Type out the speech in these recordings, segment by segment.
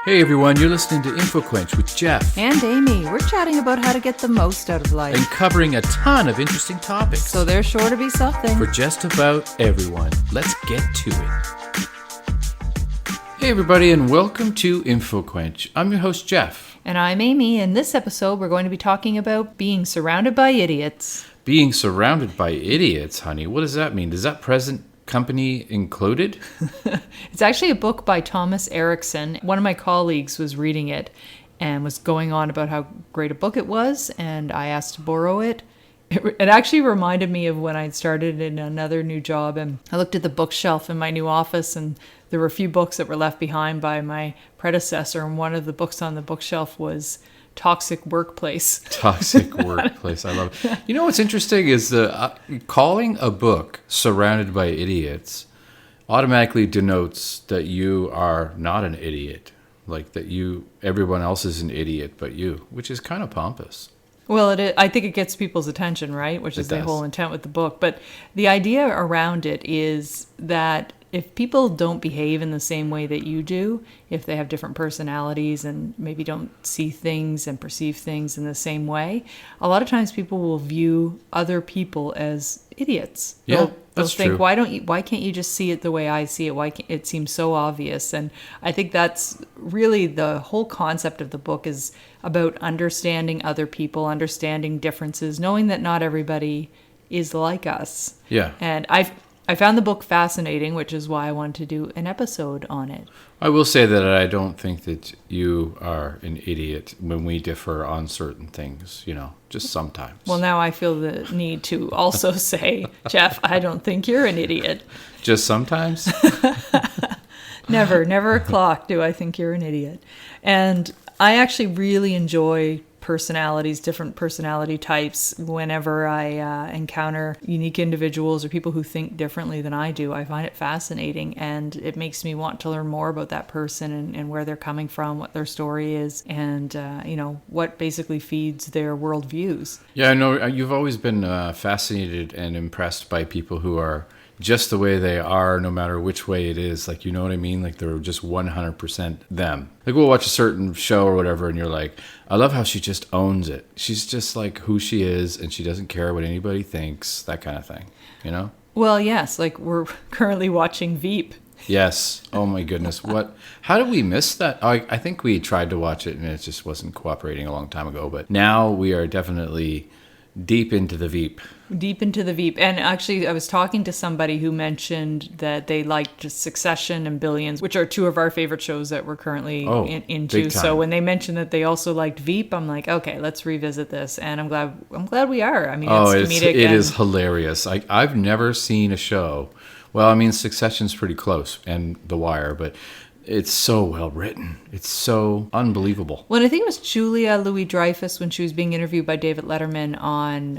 Hey everyone, you're listening to InfoQuench with Jeff. And Amy. We're chatting about how to get the most out of life. And covering a ton of interesting topics. So there's sure to be something. For just about everyone. Let's get to it. Hey everybody, and welcome to InfoQuench. I'm your host, Jeff. And I'm Amy. In this episode, we're going to be talking about being surrounded by idiots. Being surrounded by idiots, honey. What does that mean? Does that present company included? It's actually a book by Thomas Erikson. One of my colleagues was reading it and was going on about how great a book it was, and I asked to borrow it. It actually reminded me of when I'd started in another new job, and I looked at the bookshelf in my new office, and there were a few books that were left behind by my predecessor, and one of the books on the bookshelf was Toxic Workplace. Toxic Workplace. I love it. You know what's interesting is calling a book Surrounded by Idiots automatically denotes that you are not an idiot. Like that everyone else is an idiot but you, which is kind of pompous. Well, I think it gets people's attention, right? Which is the whole intent with the book. But the idea around it is that if people don't behave in the same way that you do, if they have different personalities and maybe don't see things and perceive things in the same way, a lot of times people will view other people as idiots. Yeah, they'll that's think, true. why can't you just see it the way I see it? It seems so obvious. And I think that's really the whole concept of the book is about understanding other people, understanding differences, knowing that not everybody is like us. Yeah. And I found the book fascinating, which is why I wanted to do an episode on it. I will say that I don't think that you are an idiot when we differ on certain things, just sometimes. Well, now I feel the need to also say, Jeff, I don't think you're an idiot. Just sometimes? Never a clock do I think you're an idiot. And I actually really enjoy different personality types. Whenever I encounter unique individuals or people who think differently than I do, I find it fascinating, and it makes me want to learn more about that person and where they're coming from, what their story is, and what basically feeds their worldviews. Yeah, I know you've always been fascinated and impressed by people who are just the way they are, no matter which way it is. Like, you know what I mean? Like, they're just 100% them. Like, we'll watch a certain show or whatever, and you're like, I love how she just owns it. She's just like who she is, and she doesn't care what anybody thinks, that kind of thing, Well, yes, like we're currently watching Veep. Yes. Oh my goodness. How did we miss that? I think we tried to watch it and it just wasn't cooperating a long time ago, but now we are definitely deep into the Veep. Deep into the Veep. And actually, I was talking to somebody who mentioned that they liked Succession and Billions, which are two of our favorite shows that we're currently into. So when they mentioned that they also liked Veep, I'm like, okay, let's revisit this. And I'm glad we are. I mean, it's comedic. It is hilarious. I've never seen a show. Well, I mean, Succession's pretty close, and The Wire, but it's so well written. It's so unbelievable. Well, I think it was Julia Louis-Dreyfus when she was being interviewed by David Letterman on,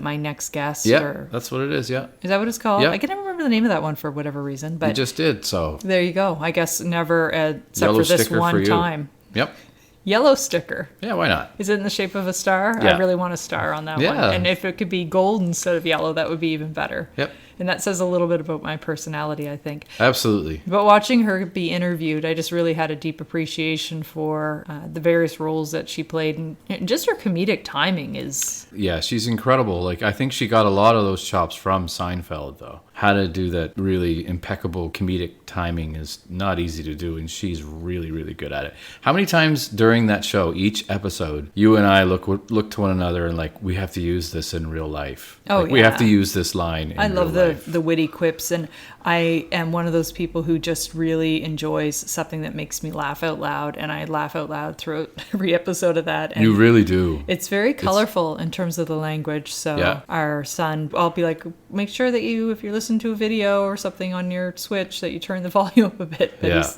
My Next Guest? Yeah, that's what it is, yeah. Is that what it's called? Yeah. I can never remember the name of that one for whatever reason. But you just did, so. There you go. I guess never, except Yellow for this sticker one for you. time. Yep. Yellow sticker. Yeah, why not? Is it in the shape of a star? Yeah. I really want a star on that one. Yeah. And if it could be gold instead of yellow, that would be even better. Yep. And that says a little bit about my personality, I think. Absolutely. But watching her be interviewed, I just really had a deep appreciation for the various roles that she played. And just her comedic timing is... Yeah, she's incredible. Like, I think she got a lot of those chops from Seinfeld, though. How to do that really impeccable comedic timing is not easy to do, and she's really, really good at it. How many times during that show, each episode, you and I look to one another and like, we have to use this in real life. Oh, We have to use this line in I love real life. the witty quips, and I am one of those people who just really enjoys something that makes me laugh out loud, and I laugh out loud throughout every episode of that. And you really do. It's very colorful in terms of the language. So Yeah. our son, I'll be like, make sure that if you're listening to a video or something on your Switch, that you turn the volume up a bit. But Yeah.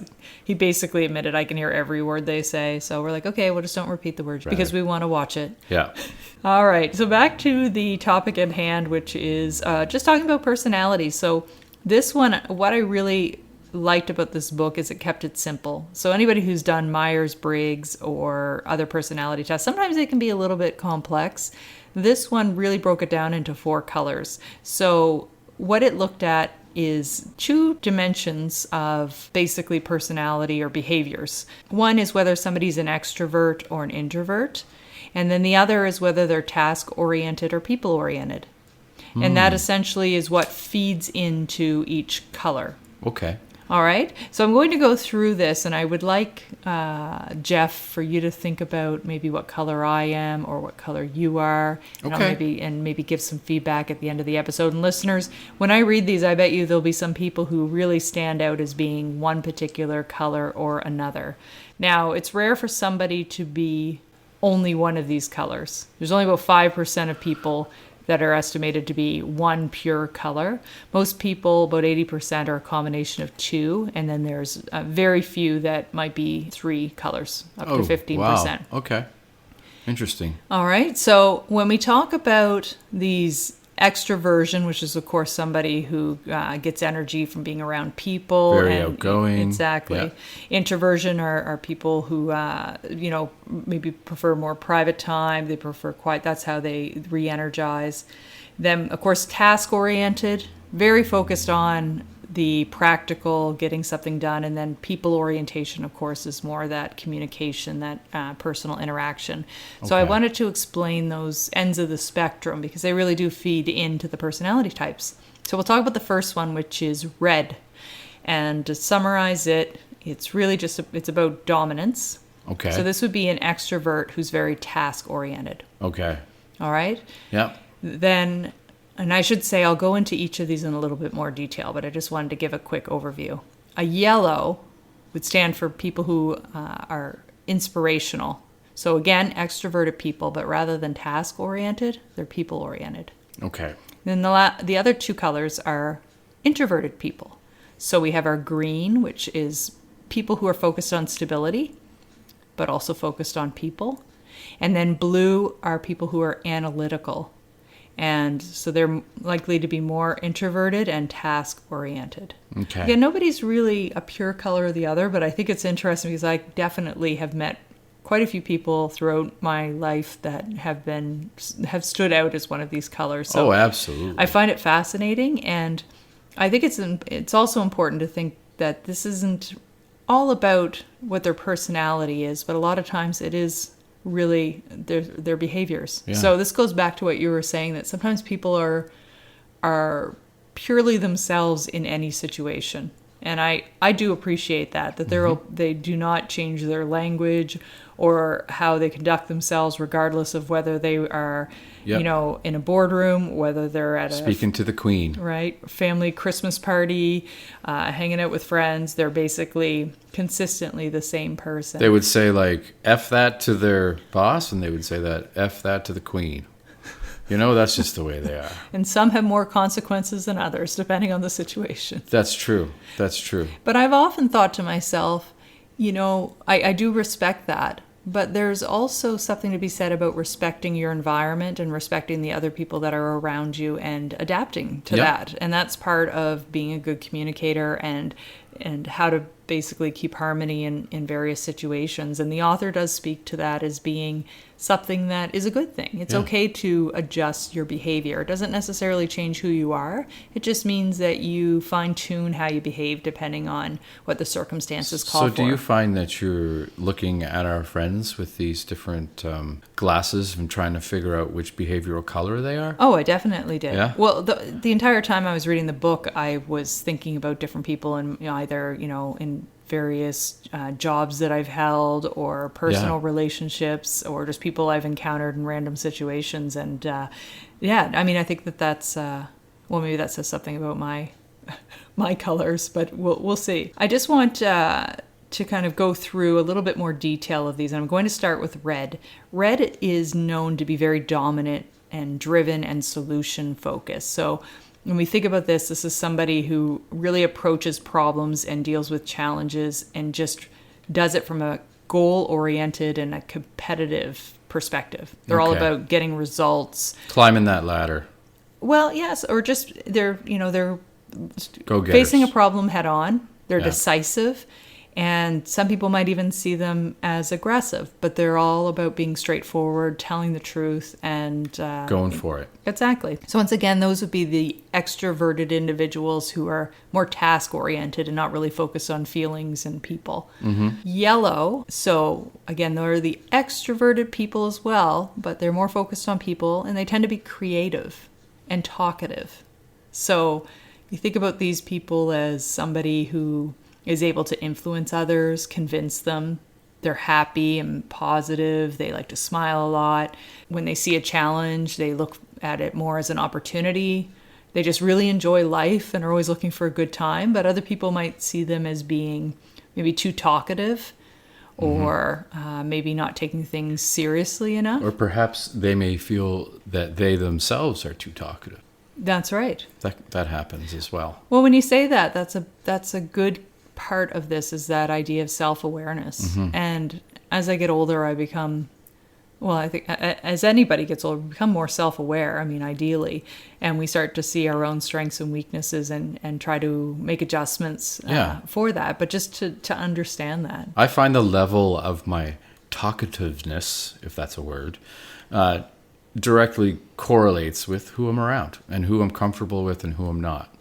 he basically admitted I can hear every word they say. So we're like, okay, well, just don't repeat the words because we want to watch it. Yeah. All right, so back to the topic at hand, which is just talking about personality. So this one, what I really liked about this book is it kept it simple. So anybody who's done Myers-Briggs or other personality tests, sometimes they can be a little bit complex. This one really broke it down into 4 colors. So what it looked at is two dimensions of basically personality or behaviors. One is whether somebody's an extrovert or an introvert, and then the other is whether they're task-oriented or people-oriented. And that essentially is what feeds into each color. Okay. All right. So I'm going to go through this, and I would like, Jeff, for you to think about maybe what color I am or what color you are. Okay. And maybe give some feedback at the end of the episode. And listeners, when I read these, I bet you there'll be some people who really stand out as being one particular color or another. Now, it's rare for somebody to be only one of these colors. There's only about 5% of people that are estimated to be one pure color. Most people, about 80%, are a combination of two, and then there's very few that might be three colors, up to 15%. Wow. Okay. Interesting. All right, so when we talk about these extroversion, which is of course somebody who gets energy from being around people, Very outgoing. Exactly. Yeah. Introversion are people who maybe prefer more private time. They prefer quiet. That's how they re-energize. Then of course task oriented, very focused on the practical, getting something done, and then people orientation, of course, is more that communication, that personal interaction. So I Okay. wanted to explain those ends of the spectrum because they really do feed into the personality types. So we'll talk about the first one, which is red. And to summarize it, it's really just, it's about dominance. Okay. So this would be an extrovert who's very task oriented. Okay. All right? Yeah. Then, and I should say I'll go into each of these in a little bit more detail, but I just wanted to give a quick overview. A yellow would stand for people who are inspirational. So again, extroverted people, but rather than task-oriented, they're people-oriented. Okay. Then the other two colors are introverted people. So we have our green, which is people who are focused on stability, but also focused on people. And then blue are people who are analytical. And so they're likely to be more introverted and task-oriented. Okay. Again, nobody's really a pure color or the other, but I think it's interesting because I definitely have met quite a few people throughout my life that have stood out as one of these colors. So absolutely. I find it fascinating, and I think it's also important to think that this isn't all about what their personality is, but a lot of times it is really their behaviors. Yeah. So this goes back to what you were saying, that sometimes people are purely themselves in any situation. And I do appreciate that they do not change their language or how they conduct themselves, regardless of whether they are, Yep. in a boardroom, whether they're at Speaking to the queen. right, family Christmas party, hanging out with friends. They're basically consistently the same person. They would say like F that to their boss, and they would say that F that to the queen. That's just the way they are. And some have more consequences than others, depending on the situation. That's true. That's true. But I've often thought to myself, I do respect that. But there's also something to be said about respecting your environment and respecting the other people that are around you and adapting to Yep. that. And that's part of being a good communicator and how to basically keep harmony in various situations. And the author does speak to that as being something that is a good thing. It's Yeah. okay to adjust your behavior. It doesn't necessarily change who you are. It just means that you fine-tune how you behave depending on what the circumstances call So for. do you find that you're looking at our friends with these different glasses and trying to figure out which behavioral color they are? Oh, I definitely did. Yeah? Well, the entire time I was reading the book, I was thinking about different people and either in various jobs that I've held or personal Yeah. relationships or just people I've encountered in random situations. And I think that's maybe that says something about my colors, but we'll see. I just want to kind of go through a little bit more detail of these, and I'm going to start with red. Red is known to be very dominant and driven and solution focused. So when we think about this is somebody who really approaches problems and deals with challenges and just does it from a goal-oriented and a competitive perspective. They're all Okay. about getting results. Climbing that ladder. Well, yes, or just they're Go-getters. facing a problem head on. They're Yeah. decisive, And some people might even see them as aggressive, but they're all about being straightforward, telling the truth, and Going for it. exactly. So once again, those would be the extroverted individuals who are more task-oriented and not really focused on feelings and people. Yellow, so again, they're the extroverted people as well, but they're more focused on people, and they tend to be creative and talkative. So you think about these people as somebody who is able to influence others, convince them. They're happy and positive. They like to smile a lot. When they see a challenge, they look at it more as an opportunity. They just really enjoy life and are always looking for a good time. But other people might see them as being maybe too talkative or maybe not taking things seriously enough. Or perhaps they may feel that they themselves are too talkative. That's right. That happens as well. Well, when you say that, that's a good part of this, is that idea of self-awareness. And as I get older, I become, well, I think as anybody gets older, we become more self-aware, I mean, ideally, and we start to see our own strengths and weaknesses and try to make adjustments for that, but just to understand that. I find the level of my talkativeness, if that's a word, directly correlates with who I'm around and who I'm comfortable with and who I'm not.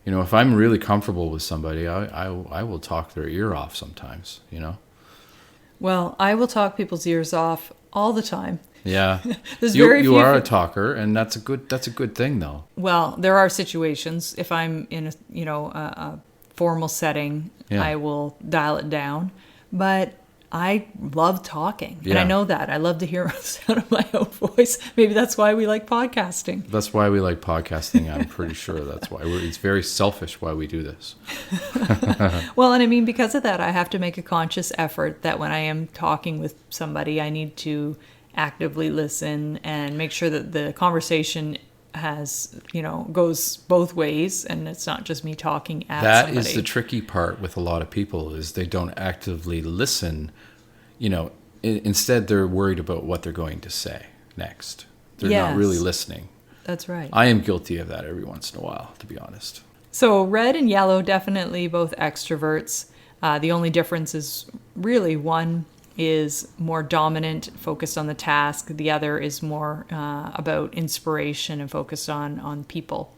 You know, if I'm really comfortable with somebody, I will talk their ear off sometimes, you know? Well, I will talk people's ears off all the time. Yeah. There's you are a talker, and that's a good thing, though. Well, there are situations. If I'm in a formal setting, I will dial it down. But I love talking, and I know that. I love to hear the sound of my own voice. Maybe that's why we like podcasting. That's why we like podcasting. I'm pretty sure that's why. It's very selfish why we do this. Well, and I mean, because of that, I have to make a conscious effort that when I am talking with somebody, I need to actively listen and make sure that the conversation goes both ways, and it's not just me talking at somebody. That is the tricky part with a lot of people, is they don't actively listen. You know, instead they're worried about what they're going to say next. They're not really listening. That's right. I am guilty of that every once in a while, to be honest. So red and yellow, definitely both extroverts. The only difference is really one is more dominant, focused on the task. The other is more about inspiration and focused on people.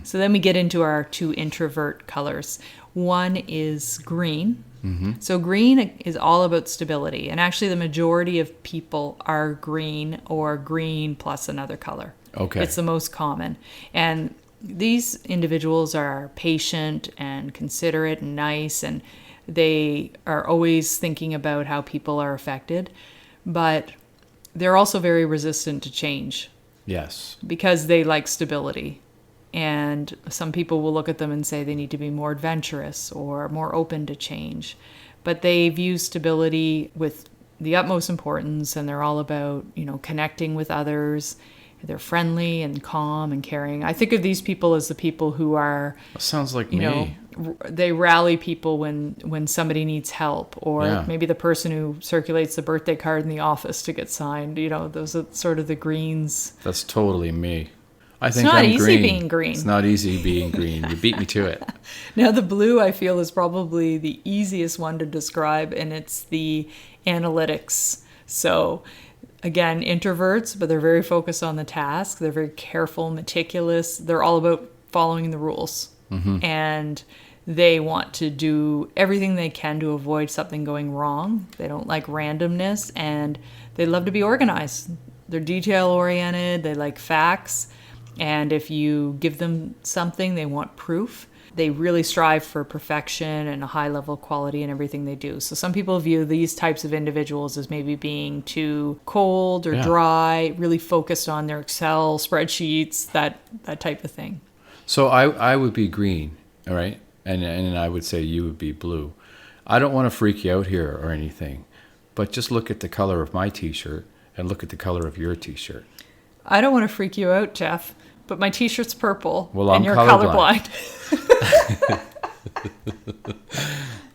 So then we get into our two introvert colors. One is green. So green is all about stability. And actually the majority of people are green or green plus another color. Okay. It's the most common. And these individuals are patient and considerate and nice, and they are always thinking about how people are affected. But they're also very resistant to change. Yes. Because they like stability. And some people will look at them and say they need to be more adventurous or more open to change. But they view stability with the utmost importance, and they're all about, connecting with others. They're friendly and calm and caring. I think of these people as the people who are... That sounds like me. They rally people when somebody needs help, or maybe the person who circulates the birthday card in the office to get signed. Those are sort of the greens. That's totally me. I think it's not I'm easy green. being green. It's not easy being green. You beat me to it. Now, the blue, I feel, is probably the easiest one to describe, and it's the analytics. So, again, introverts, but they're very focused on the task. They're very careful, meticulous. They're all about following the rules. And they want to do everything they can to avoid something going wrong. They don't like randomness, and they love to be organized. They're detail-oriented. They like facts. And if you give them something, they want proof. They really strive for perfection and a high level of quality in everything they do. So some people view these types of individuals as maybe being too cold or dry, really focused on their Excel spreadsheets, that type of thing. So I would be green, all right? And I would say you would be blue. I don't want to freak you out here or anything, but just look at the color of my T-shirt and look at the color of your T-shirt. I don't want to freak you out, Jeff, but my T-shirt's purple, well, and you're colorblind.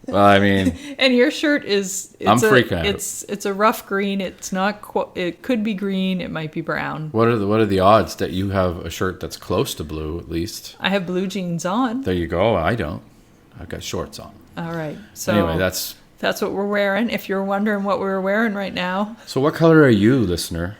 Well, I mean, and your shirt is I'm freaking out. It's a rough green. It's not it could be green, it might be brown. What are the odds that you have a shirt that's close to blue at least? I have blue jeans on. There you go. I don't. I've got shorts on. All right. So Anyway, that's what we're wearing. If you're wondering what we're wearing right now. So what color are you, listener?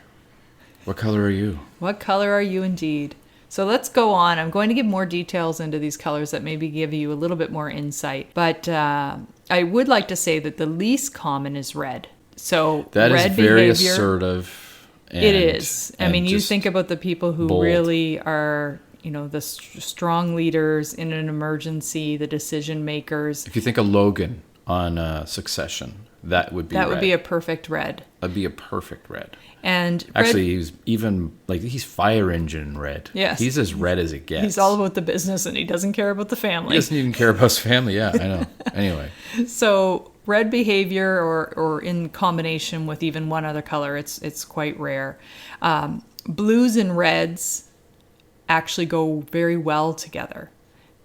What color are you? What color are you indeed? So let's go on. I'm going to give more details into these colors that maybe give you a little bit more insight. But I would like to say that the least common is red. So That red is very behavior, assertive. it is. I and mean, you just think about the people who bold. really are, the strong leaders in an emergency, the decision makers. If you think of Logan on Succession, that would be That red. would be a perfect red. That'd be a perfect red. And Actually, he's fire engine red. Yes. He's as red as it gets. he's all about the business and he doesn't care about the He family. doesn't even care about his family. Yeah, I know. Anyway. So red behavior or in combination with even one other color, it's quite rare. Blues and reds actually go very well together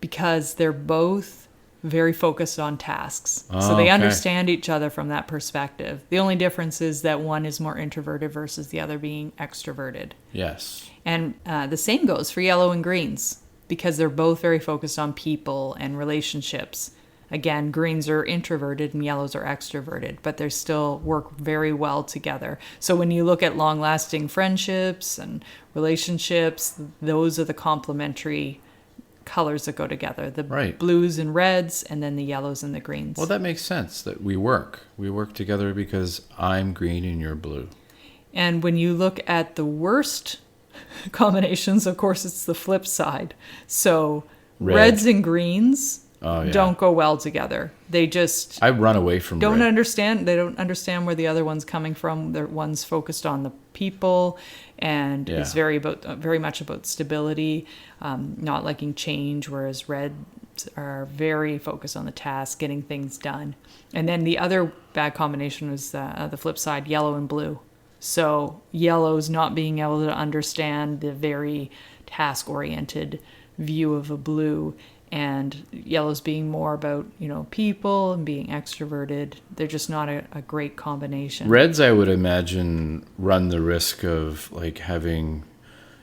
because they're both very focused on tasks. So they okay. understand each other from that perspective. The only difference is that one is more introverted versus the other being extroverted. Yes. And the same goes for yellow and greens because they're both very focused on people and relationships. Again, greens are introverted and yellows are extroverted, but they still work very well together. So when you look at long-lasting friendships and relationships, those are the complementary colors that go together. The Right. blues and reds, and then the yellows and the greens. Well, that makes sense that we work. We work together because I'm green and you're blue. And when you look at the worst combinations, of course, it's the flip side. So Red. reds and greens Oh, yeah. don't go well together. They just I run away from don't red. understand. They don't understand where the other one's coming from. One's focused on the people and Yeah. is very much about stability, not liking change, whereas reds are very focused on the task, getting things done. And then the other bad combination was the flip side, yellow and blue. So yellow's not being able to understand the very task-oriented view of a blue, and yellow's being more about, people and being extroverted. They're just not a great combination. Reds, I would imagine, run the risk of having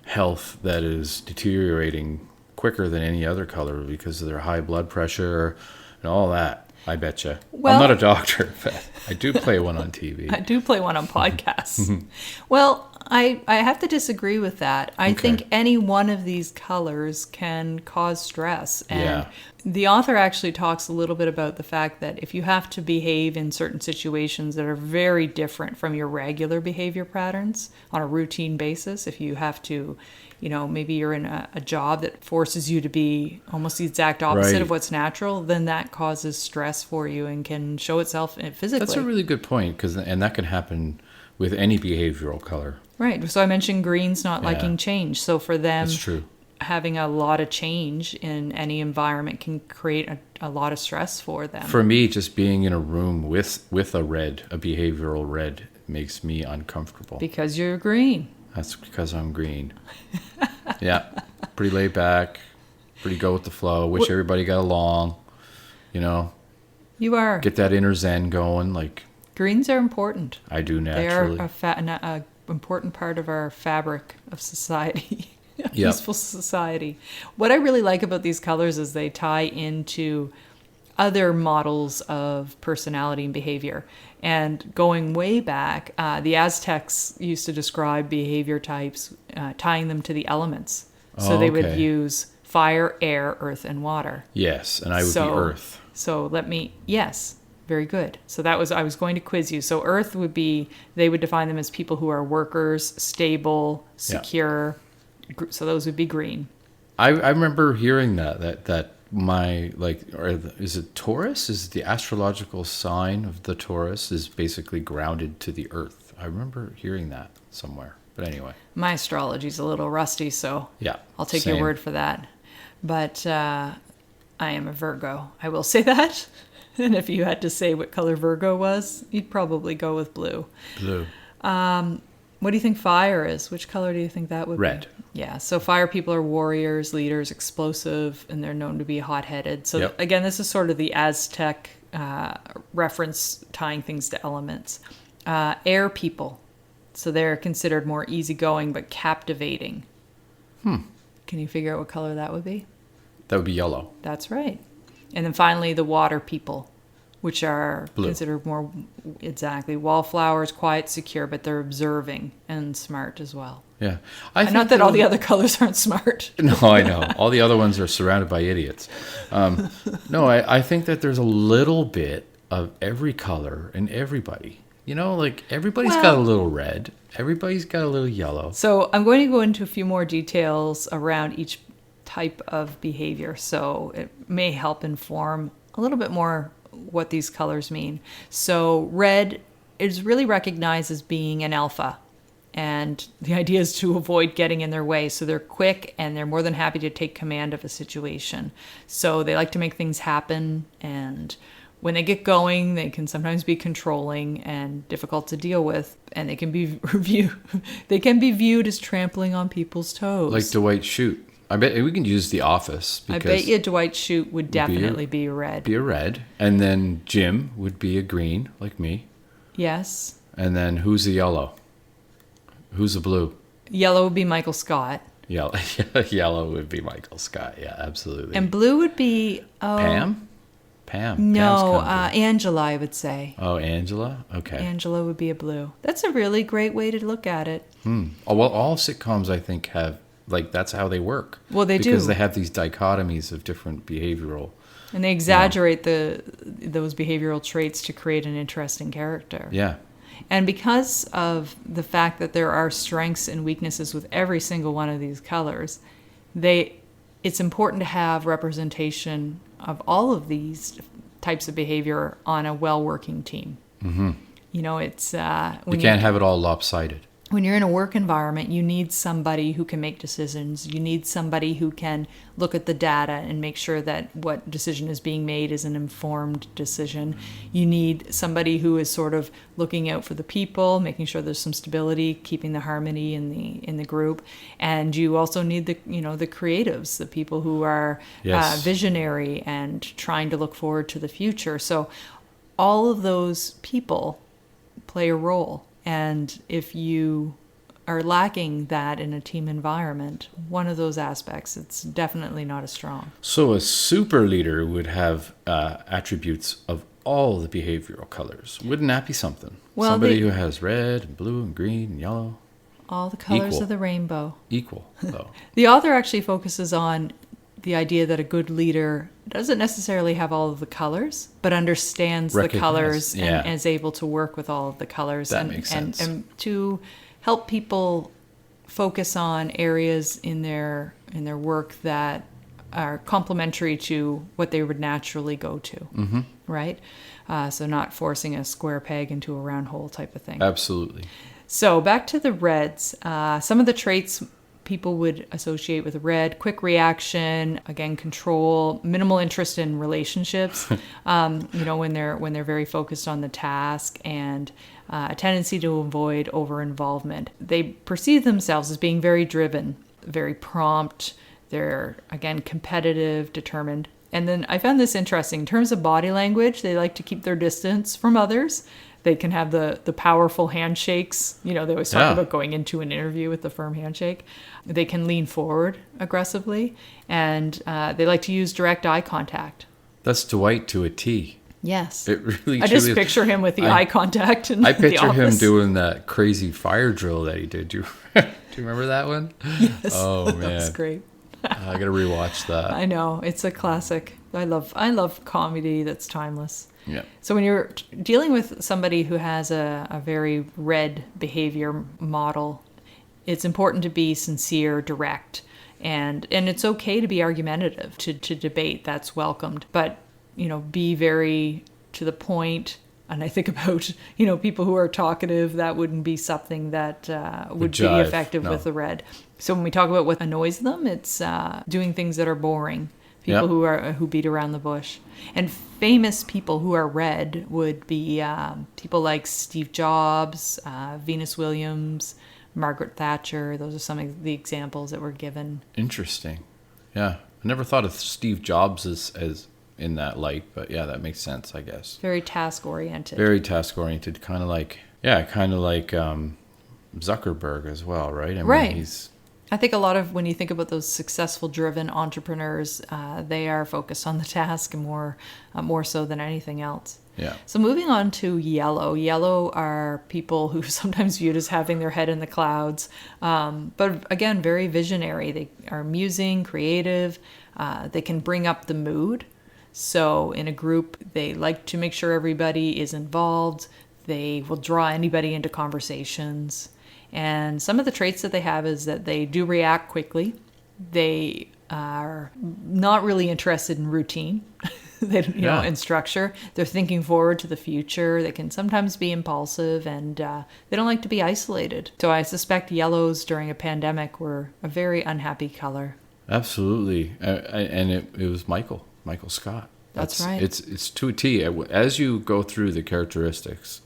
health that is deteriorating quicker than any other color because of their high blood pressure and all that. I betcha. Well- I'm not a doctor, but I do play one on TV. I do play one on podcasts. Well, I have to disagree with that. I think any one of these colors can cause stress. And Yeah. the author actually talks a little bit about the fact that if you have to behave in certain situations that are very different from your regular behavior patterns on a routine basis, if you have to, maybe you're in a job that forces you to be almost the exact opposite Right. of what's natural, then that causes stress for you and can show itself physically. That's a really good point, and that can happen with any behavioral color. Right. So I mentioned greens not Yeah. liking change. So for them, That's true. having a lot of change in any environment can create a lot of stress for them. For me, just being in a room with a behavioral red, makes me uncomfortable. Because you're green. That's because I'm green. Yeah, pretty laid back, pretty go with the flow. Wish everybody got along. You are. Get that inner zen going, like Greens are important. I do They naturally. are a important part of our fabric of society. A Yep. peaceful society. What I really like about these colors is they tie into other models of personality and behavior. And going way back, the Aztecs used to describe behavior types, tying them to the elements. So they would Okay. use fire, air, earth, and water. Yes, and I would be Earth. So yes, very good. So I was going to quiz you. So earth they would define them as people who are workers, stable, secure. So those would be green. I remember hearing that my is it Taurus? Is the astrological sign of the Taurus is basically grounded to the earth. I remember hearing that somewhere. But anyway. My astrology's a little rusty, so Yeah. I'll take same. your word for that. But I am a Virgo. I will say that. And if you had to say what color Virgo was, you'd probably go with blue. Blue. What do you think fire is? Which color do you think that would Red. be? Yeah, so fire people are warriors, leaders, explosive, and they're known to be hot-headed. So Yep. again, this is sort of the Aztec reference tying things to elements. Air people. So they're considered more easygoing but captivating. Can you figure out what color that would be? That would be yellow. That's right. And then finally, the water people, which are Blue. considered more, exactly, wallflowers, quiet, secure, but they're observing and smart as well. Yeah. And not that all the other colors aren't smart. No, I know. All the other ones are surrounded by idiots. No, I think that there's a little bit of every color in everybody. You know, like everybody's got a little red. Everybody's got a little yellow. So I'm going to go into a few more details around each type of behavior. So it may help inform a little bit more what these colors mean. So red is really recognized as being an alpha. And the idea is to avoid getting in their way. So they're quick and they're more than happy to take command of a situation. So they like to make things happen. And when they get going, they can sometimes be controlling and difficult to deal with. And they can be viewed as trampling on people's toes. Like Dwight Schrute. I bet we can use The Office. I bet you Dwight Schrute would definitely be a red. Be a red. And then Jim would be a green, like me. Yes. And then who's the yellow? Who's the blue? Yellow would be Michael Scott. Yellow would be Michael Scott. Yeah, absolutely. And blue would be... Pam? No, Angela, I would say. Oh, Angela? Okay. Angela would be a blue. That's a really great way to look at it. Oh, well, all sitcoms, I think, have... Like, that's how they work. Well, they do. Because they have these dichotomies of different behavioral... And they exaggerate those behavioral traits to create an interesting character. Yeah. And because of the fact that there are strengths and weaknesses with every single one of these colors, it's important to have representation of all of these types of behavior on a well-working team. Mm-hmm. You know, it's... you can't have it all lopsided. When you're in a work environment, you need somebody who can make decisions. You need somebody who can look at the data and make sure that what decision is being made is an informed decision. You need somebody who is sort of looking out for the people, making sure there's some stability, keeping the harmony in the group. And you also need the creatives, the people who are visionary and trying to look forward to the future. So all of those people play a role. And if you are lacking that in a team environment, one of those aspects, it's definitely not as strong. So a super leader would have attributes of all the behavioral colors. Wouldn't that be something? Well, somebody who has red and blue and green and yellow. All the colors of the rainbow. Equal, though. The author actually focuses on the idea that a good leader doesn't necessarily have all of the colors, but understands the colors and is able to work with all of the colors. That makes sense. And to help people focus on areas in their work that are complementary to what they would naturally go to, mm-hmm. right? So not forcing a square peg into a round hole type of thing. Absolutely. So back to the reds. Some of the traits people would associate with red: quick reaction, again, control, minimal interest in relationships, when they're very focused on the task, and a tendency to avoid over-involvement. They perceive themselves as being very driven, very prompt. They're, again, competitive, determined. And then I found this interesting. In terms of body language, they like to keep their distance from others. They can have the powerful handshakes. They always talk about going into an interview with the firm handshake. They can lean forward aggressively, and they like to use direct eye contact. That's Dwight to a T. Yes. It really. I just picture him with the eye contact. I picture him doing that crazy fire drill that he did. Do you remember that one? Yes. Oh man, that's great. I gotta rewatch that. I know, it's a classic. I love comedy that's timeless. Yeah. So when you're dealing with somebody who has a very red behavior model, it's important to be sincere, direct, and it's okay to be argumentative, to debate. That's welcomed, but be very to the point. And I think about people who are talkative. That wouldn't be something that would be effective with the red. So when we talk about what annoys them, it's doing things that are boring. People who beat around the bush. And famous people who are red would be people like Steve Jobs, Venus Williams, Margaret Thatcher. Those are some of the examples that were given. Interesting. Yeah. I never thought of Steve Jobs as in that light, but yeah, that makes sense, I guess. Very task-oriented. Very task-oriented, kind of like Zuckerberg as well, right? I mean, I think a lot of when you think about those successful, driven entrepreneurs, they are focused on the task more so than anything else. Yeah. So moving on to yellow. Yellow are people who are sometimes viewed as having their head in the clouds, but again, very visionary. They are musing, creative. They can bring up the mood. So in a group, they like to make sure everybody is involved. They will draw anybody into conversations. And some of the traits that they have is that they do react quickly. They are not really interested in routine, and structure. They're thinking forward to the future. They can sometimes be impulsive, and they don't like to be isolated. So I suspect yellows during a pandemic were a very unhappy color. Absolutely. And it was Michael Scott. That's right. It's to a T. As you go through the characteristics,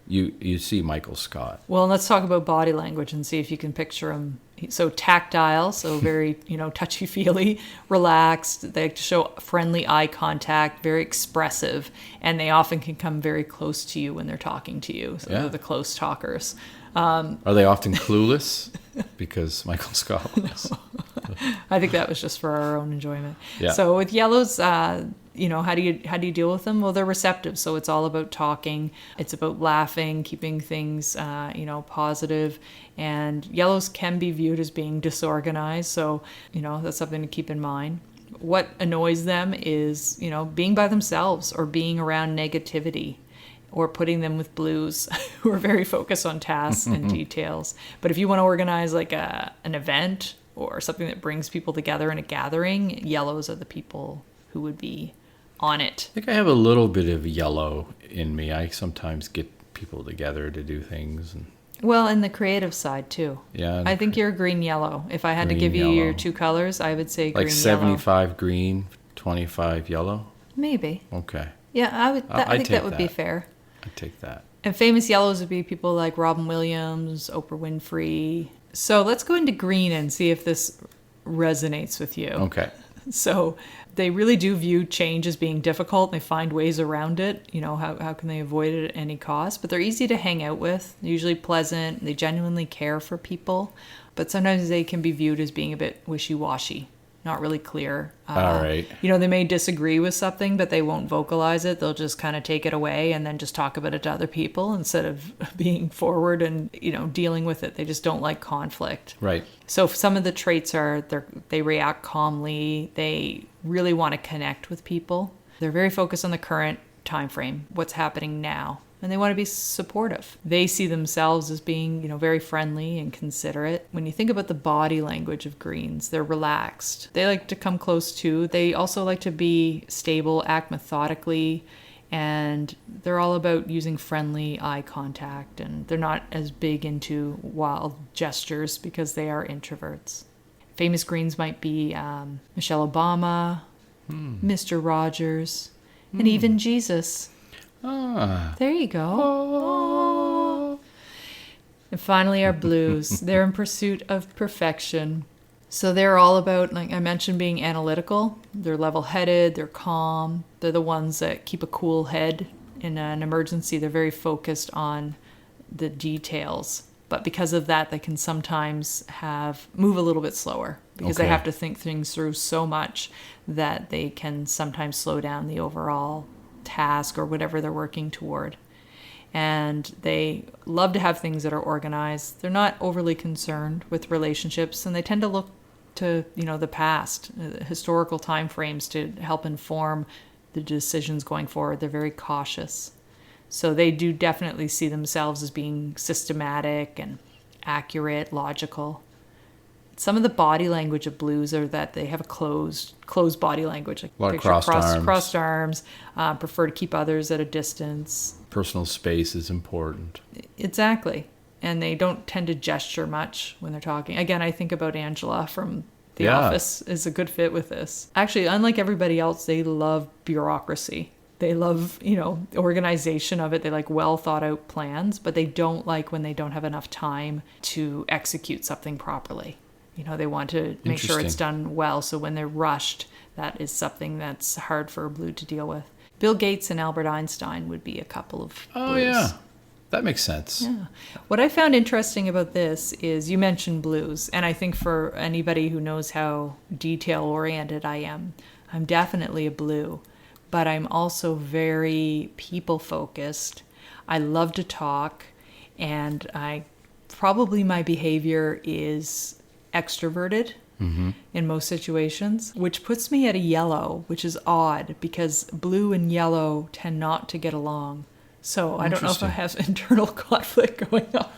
you see Michael Scott. Well, let's talk about body language and see if you can picture him. So tactile, so very, touchy-feely, relaxed. They like to show friendly eye contact, very expressive, and they often can come very close to you when they're talking to you. So they're the close talkers. Are they often clueless? Because Michael Scott was. I think that was just for our own enjoyment. Yeah. So with yellows, how do you deal with them? Well, they're receptive. So it's all about talking. It's about laughing, keeping things, positive. And yellows can be viewed as being disorganized. So, that's something to keep in mind. What annoys them is, being by themselves or being around negativity, or putting them with blues who are very focused on tasks and details. But if you want to organize like an event or something that brings people together in a gathering, yellows are the people who would be on it. I think I have a little bit of yellow in me. I sometimes get people together to do things. Well, in the creative side too. Yeah. I think you're green-yellow. If I had to give you your two colors, I would say green-yellow. Like 75 green, 25 yellow? Maybe. Okay. Yeah, I think that would be fair. I'd take that. And famous yellows would be people like Robin Williams, Oprah Winfrey. So let's go into green and see if this resonates with you. Okay. So they really do view change as being difficult. And they find ways around it. How can they avoid it at any cost? But they're easy to hang out with. They're usually pleasant. They genuinely care for people. But sometimes they can be viewed as being a bit wishy-washy. Not really clear. All right. They may disagree with something, but they won't vocalize it. They'll just kind of take it away and then just talk about it to other people instead of being forward and, dealing with it. They just don't like conflict. Right. So some of the traits are they react calmly. They really want to connect with people. They're very focused on the current time frame, what's happening now. And they want to be supportive. They see themselves as being, very friendly and considerate. When you think about the body language of greens, they're relaxed. They like to come close to. They also like to be stable, act methodically, and they're all about using friendly eye contact. And they're not as big into wild gestures because they are introverts. Famous greens might be Michelle Obama, Mr. Rogers, and even Jesus. Ah. There you go. Oh. And finally, our blues. They're in pursuit of perfection. So they're all about, like I mentioned, being analytical. They're level-headed. They're calm. They're the ones that keep a cool head in an emergency. They're very focused on the details. But because of that, they can sometimes move a little bit slower because they have to think things through so much that they can sometimes slow down the overall task or whatever they're working toward. And they love to have things that are organized. They're not overly concerned with relationships, and they tend to look to the past, historical time frames to help inform the decisions going forward. They're very cautious. So they do definitely see themselves as being systematic and accurate, logical. Some of the body language of blues are that they have a closed body language. Like a lot of crossed arms, prefer to keep others at a distance. Personal space is important. Exactly. And they don't tend to gesture much when they're talking. Again, I think about Angela from The Office is a good fit with this. Actually, unlike everybody else, they love bureaucracy. They love, organization of it. They like well thought out plans, but they don't like when they don't have enough time to execute something properly. They want to make sure it's done well. So when they're rushed, that is something that's hard for a blue to deal with. Bill Gates and Albert Einstein would be a couple of blues. Oh, yeah. That makes sense. Yeah. What I found interesting about this is you mentioned blues, and I think for anybody who knows how detail-oriented I am, I'm definitely a blue, but I'm also very people-focused. I love to talk, and probably my behavior is extroverted in most situations, which puts me at a yellow, which is odd because blue and yellow tend not to get along. So I don't know if I have internal conflict going on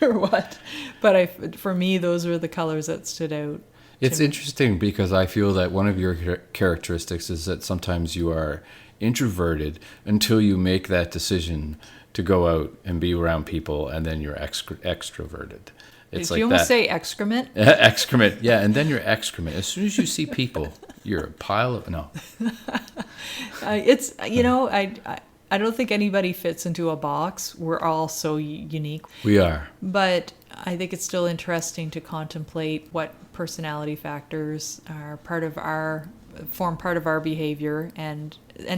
or what, but for me, those are the colors that stood out. It's interesting because I feel that one of your characteristics is that sometimes you are introverted until you make that decision to go out and be around people, and then you're extroverted. It's Did like you almost that. say excrement? Excrement, yeah, and then you're excrement. As soon as you see people, you're a pile of no. It's I don't think anybody fits into a box. We're all so unique. We are. But I think it's still interesting to contemplate what personality factors form part of our behavior, and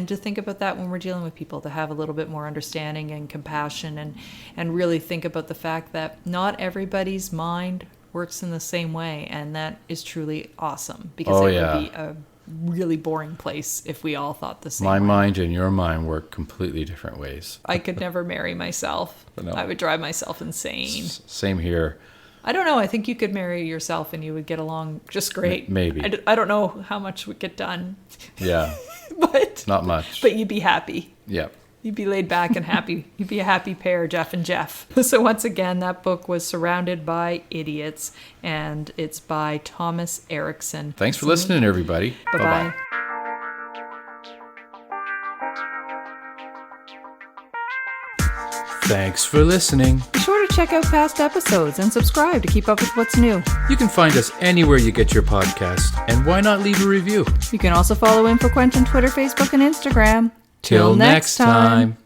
to think about that when we're dealing with people, to have a little bit more understanding and compassion, and really think about the fact that not everybody's mind works in the same way, and that is truly awesome, because would be a really boring place if we all thought the same My way. mind and your mind work completely different ways. I could never marry myself. No. I would drive myself insane. Same here. I don't know. I think you could marry yourself and you would get along just great. Maybe. I don't know how much would get done. Yeah. But Not much. But you'd be happy. Yeah. You'd be laid back and happy. You'd be a happy pair, Jeff and Jeff. So once again, that book was Surrounded by Idiots, and it's by Thomas Erikson. Thanks for listening, everybody. Bye-bye. Thanks for listening. Be sure to check out past episodes and subscribe to keep up with what's new. You can find us anywhere you get your podcast, and why not leave a review? You can also follow InfoQuench on Twitter, Facebook, and Instagram. Till next time.